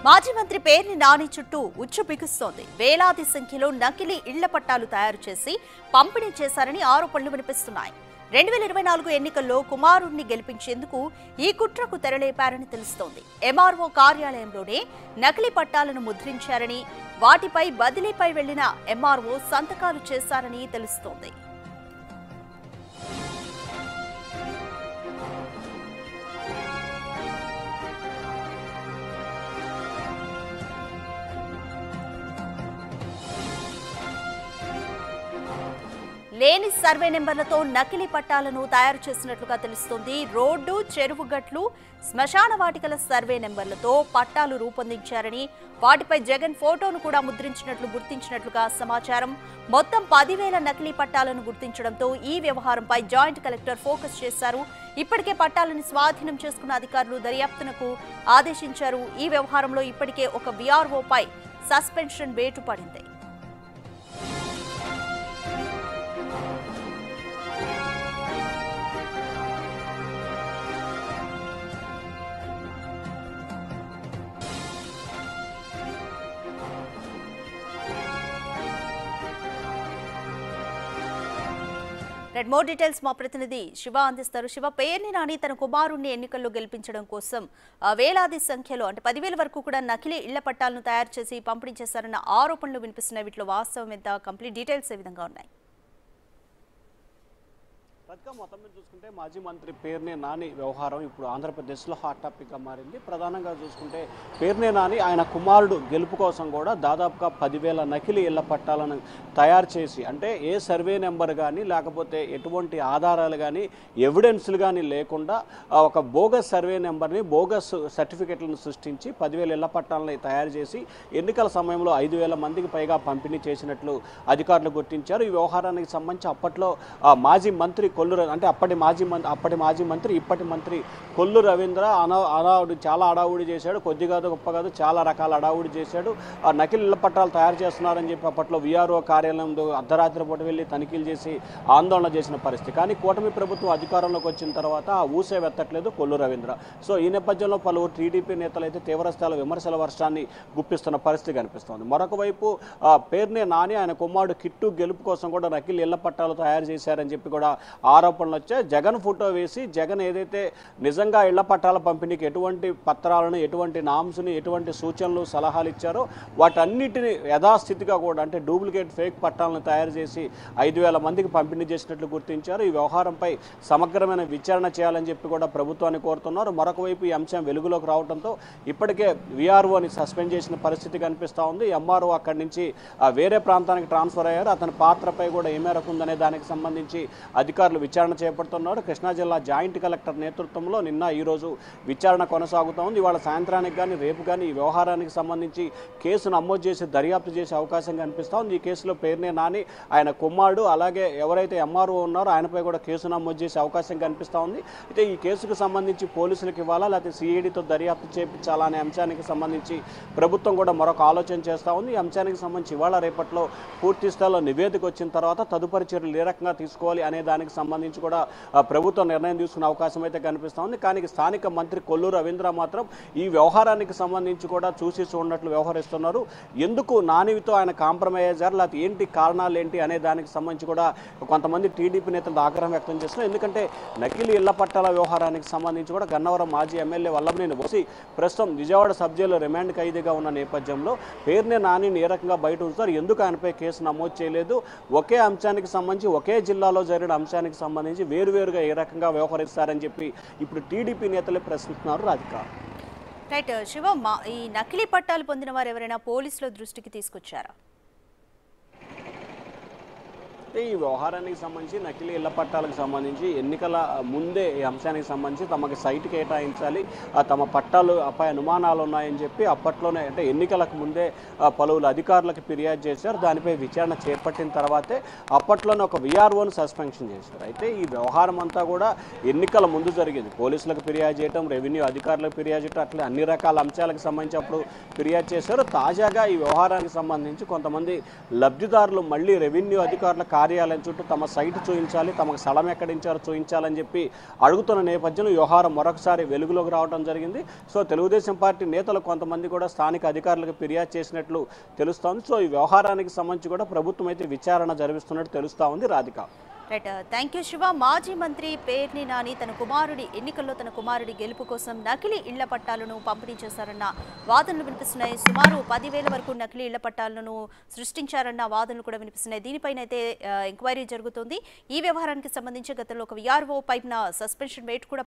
మాజీ మంత్రి పేర్ని నాని చుట్టూ ఉచ్చు బిగుస్తోంది. వేలాది సంఖ్యలో నకిలీ ఇళ్ల పట్టాలు తయారు చేసి పంపిణీ చేశారని ఆరోపణలు వినిపిస్తున్నాయి. 2024 ఎన్నికల్లో కుమారుణ్ణి గెలిపించేందుకు ఈ కుట్రకు తెరలేపారని తెలుస్తోంది. ఎంఆర్ఓ కార్యాలయంలోనే నకిలీ పట్టాలను ముద్రించారని, వాటిపై బదిలీపై వెళ్లిన ఎంఆర్ఓ సంతకాలు చేశారని తెలుస్తోంది. లేని సర్వే నెంబర్లతో నకిలీ పట్టాలను తయారు చేసినట్లుగా తెలుస్తోంది. రోడ్డు, చెరువు గట్లు, శ్మశాన వాటికల సర్వే నెంబర్లతో పట్టాలు రూపొందించారని, వాటిపై జగన్ ఫోటోను కూడా ముద్రించినట్లు గుర్తించినట్లుగా సమాచారం. మొత్తం 10,000 నకిలీ పట్టాలను గుర్తించడంతో ఈ వ్యవహారంపై జాయింట్ కలెక్టర్ ఫోకస్ చేశారు. ఇప్పటికే పట్టాలను స్వాధీనం చేసుకున్న అధికారులు దర్యాప్తునకు ఆదేశించారు. ఈ వ్యవహారంలో ఇప్పటికే ఒక వీఆర్ఓపై సస్పెన్షన్ వేటు పడింది. మోర్ డీటెయిల్స్ మా ప్రతినిధి శివ అందిస్తారు. శివ, పేర్ని నాని తన కుమారుణ్ణి ఎన్నికల్లో గెలిపించడం కోసం వేలాది సంఖ్యలో అంటే 10,000 వరకు కూడా నకిలీ ఇళ్ల పట్టాలను తయారు చేసి పంపిణీ చేశారన్న ఆరోపణలు వినిపిస్తున్నాయి. వీటిలో వాస్తవం ఎంత? కంప్లీట్ డీటెయిల్స్ ఏ విధంగా ఉన్నాయి? మొత్తం మీద చూసుకుంటే మాజీ మంత్రి పేర్ని నాని వ్యవహారం ఇప్పుడు ఆంధ్రప్రదేశ్లో హాట్ టాపిక్గా మారింది. ప్రధానంగా చూసుకుంటే పేర్ని నాని ఆయన కుమారుడు గెలుపు కోసం కూడా దాదాపుగా 10,000 నకిలీ ఇళ్ల పట్టాలను తయారు చేసి, అంటే ఏ సర్వే నెంబర్ కానీ లేకపోతే ఎటువంటి ఆధారాలు కానీ ఎవిడెన్స్లు కానీ లేకుండా ఒక బోగస్ సర్వే నెంబర్ని, బోగస్ సర్టిఫికెట్లను సృష్టించి 10,000 ఇళ్ల పట్టాలని తయారు చేసి ఎన్నికల సమయంలో 5,000 మందికి పైగా పంపిణీ చేసినట్లు అధికారులు గుర్తించారు. ఈ వ్యవహారానికి సంబంధించి అప్పట్లో మాజీ మంత్రి అప్పటి మాజీ మంత్రి ఇప్పటి మంత్రి కొల్లు రవీంద్ర చాలా అడావుడి చేశాడు. కొద్ది కాదు గొప్ప కాదు, చాలా రకాల అడావుడి చేశాడు. నకిలీ ఇళ్ల పట్టాలు తయారు చేస్తున్నారని చెప్పి అప్పట్లో వీఆర్ఓ కార్యాలయం అర్ధరాత్రి పూట వెళ్ళి తనిఖీలు చేసి ఆందోళన చేసిన పరిస్థితి. కానీ కూటమి ప్రభుత్వం అధికారంలోకి వచ్చిన తర్వాత ఆ ఊసే వెత్తట్లేదు కొల్లు రవీంద్ర. సో ఈ నేపథ్యంలో పలువురు టీడీపీ నేతలు అయితే తీవ్రస్థాయిలో విమర్శల వర్షాన్ని గుప్పిస్తున్న పరిస్థితి కనిపిస్తోంది. మరొక వైపు పేర్ని నాని ఆయన కుమారుడు కిట్టు గెలుపు కోసం కూడా నకిలీ ఇళ్ల పట్టాలు తయారు చేశారని చెప్పి కూడా ఆరోపణలు వచ్చాయి. జగన్ ఫోటో వేసి జగన్ ఏదైతే నిజంగా ఇళ్ల పట్టాల పంపిణీకి ఎటువంటి పత్రాలను, ఎటువంటి నామ్స్ని, ఎటువంటి సూచనలు, సలహాలు ఇచ్చారో వాటన్నిటిని యథాస్థితిగా కూడా అంటే డూప్లికేట్ ఫేక్ పట్టాలను తయారు చేసి 5,000 మందికి పంపిణీ చేసినట్లు గుర్తించారు. ఈ వ్యవహారంపై సమగ్రమైన విచారణ చేయాలని చెప్పి కూడా ప్రభుత్వాన్ని కోరుతున్నారు. మరొక వైపు ఈ అంశం వెలుగులోకి రావడంతో ఇప్పటికే వీఆర్ఓని సస్పెండ్ చేసిన పరిస్థితి కనిపిస్తూ ఉంది. ఎంఆర్ఓ అక్కడి నుంచి వేరే ప్రాంతానికి ట్రాన్స్ఫర్ అయ్యారు. అతని పాత్రపై కూడా ఏ మేరకు ఉందనే దానికి సంబంధించి అధికారులు విచారణ చేపడుతున్నారు. కృష్ణా జిల్లా జాయింట్ కలెక్టర్ నేతృత్వంలో నిన్న ఈరోజు విచారణ కొనసాగుతూ ఉంది. ఇవాళ సాయంత్రానికి కానీ రేపు కానీ ఈ వ్యవహారానికి సంబంధించి కేసు నమోదు చేసి దర్యాప్తు చేసే అవకాశం కనిపిస్తూ ఉంది. ఈ కేసులో పేర్ని నాని, ఆయన కుమారుడు, అలాగే ఎవరైతే ఎంఆర్ఓ ఉన్నారో ఆయనపై కూడా కేసు నమోదు చేసే అవకాశం కనిపిస్తూ ఉంది. అయితే ఈ కేసుకు సంబంధించి పోలీసులకు ఇవ్వాలా లేకపోతే సిఐడితో దర్యాప్తు చేయించాలా అనే అంశానికి సంబంధించి ప్రభుత్వం కూడా మరొక ఆలోచన చేస్తూ ఉంది. ఈ అంశానికి సంబంధించి ఇవాళ రేపట్లో పూర్తి స్థాయిలో నివేదిక వచ్చిన తర్వాత తదుపరి చర్యలు ఏ రకంగా తీసుకోవాలి అనే దానికి సంబంధించి కూడా ప్రభుత్వం నిర్ణయం తీసుకునే అవకాశం అయితే కనిపిస్తూ ఉంది. కానీ స్థానిక మంత్రి కొల్లు రవీంద్ర మాత్రం ఈ వ్యవహారానికి సంబంధించి కూడా చూసి చూడనట్లు వ్యవహరిస్తున్నారు. ఎందుకు నానితో ఆయన కాంప్రమైజ్ అయ్యారు, లేకపోతే ఏంటి కారణాలు ఏంటి అనే దానికి సంబంధించి కూడా కొంతమంది టీడీపీ నేతలు ఆగ్రహం వ్యక్తం చేస్తున్నారు. ఎందుకంటే నకిలీ ఇళ్ల పట్టాల వ్యవహారానికి సంబంధించి కూడా గన్నవరం మాజీ ఎమ్మెల్యే వల్లభనేని వంశీ ప్రస్తుతం విజయవాడ సబ్ జైల్లో రిమాండ్ ఖైదీగా ఉన్న నేపథ్యంలో పేర్ని నానిని ఏ రకంగా బయట ఉంచుతారు, ఎందుకు ఆయనపై కేసు నమోదు చేయలేదు, ఒకే అంశానికి సంబంధించి ఒకే జిల్లాలో జరిగిన అంశానికి సంబంధించి వేరువేరుగా ఏ రకంగా వ్యవహరిస్తారని చెప్పి ఇప్పుడు టీడీపీ నేతలే ప్రశ్నిస్తున్నారు రాధికారు. రైట్ శివ, ఈ నకిలీ పట్టాలు పొందిన వారు ఎవరైనా పోలీసుల దృష్టికి తీసుకొచ్చారా? ఈ వ్యవహారానికి సంబంధించి నకిలీ ఇళ్ల పట్టాలకు సంబంధించి ఎన్నికల ముందే ఈ అంశానికి సంబంధించి తమకు సైట్ కేటాయించాలి, తమ పట్టాలు పై అనుమానాలు ఉన్నాయని చెప్పి అప్పట్లోనే అంటే ఎన్నికలకు ముందే పలువురు అధికారులకు ఫిర్యాదు చేశారు. దానిపై విచారణ చేపట్టిన తర్వాతే అప్పట్లోనే ఒక వీఆర్ఓను సస్పెన్షన్ చేశారు. అయితే ఈ వ్యవహారం అంతా కూడా ఎన్నికల ముందు జరిగింది. పోలీసులకు ఫిర్యాదు చేయడం, రెవెన్యూ అధికారులకు ఫిర్యాదు చేయడం, అట్లా అన్ని రకాల అంశాలకు సంబంధించి అప్పుడు ఫిర్యాదు చేశారు. తాజాగా ఈ వ్యవహారానికి సంబంధించి కొంతమంది లబ్ధిదారులు మళ్ళీ రెవెన్యూ అధికారుల కార్యాలయం చుట్టూ తమ సైట్ చూపించాలి, తమకు స్థలం ఎక్కడించారో చూపించాలని చెప్పి అడుగుతున్న నేపథ్యంలో వ్యవహారం మరొకసారి వెలుగులోకి రావడం జరిగింది. సో తెలుగుదేశం పార్టీ నేతలు కొంతమంది కూడా స్థానిక అధికారులకు ఫిర్యాదు చేసినట్లు తెలుస్తోంది. సో ఈ వ్యవహారానికి సంబంధించి కూడా ప్రభుత్వం అయితే విచారణ జరిపిస్తున్నట్టు తెలుస్తా ఉంది. Radhika. Right, thank you Shiva. మాజీ మంత్రి పేర్ని నాని తన కుమారుడి గెలుపు కోసం నకిలీ ఇళ్ల పట్టాలను పంపిణీ చేశారన్న వాదనలు వినిపిస్తున్నాయి. సుమారు 10,000 వరకు నకిలీ ఇళ్ల పట్టాలను సృష్టించారన్న వాదనలు కూడా వినిపిస్తున్నాయి. దీనిపైన అయితే ఎంక్వైరీ జరుగుతుంది. ఈ వ్యవహారానికి సంబంధించి గతంలో ఒక విఆర్ఓ పైన సస్పెన్షన్ వేటు కూడా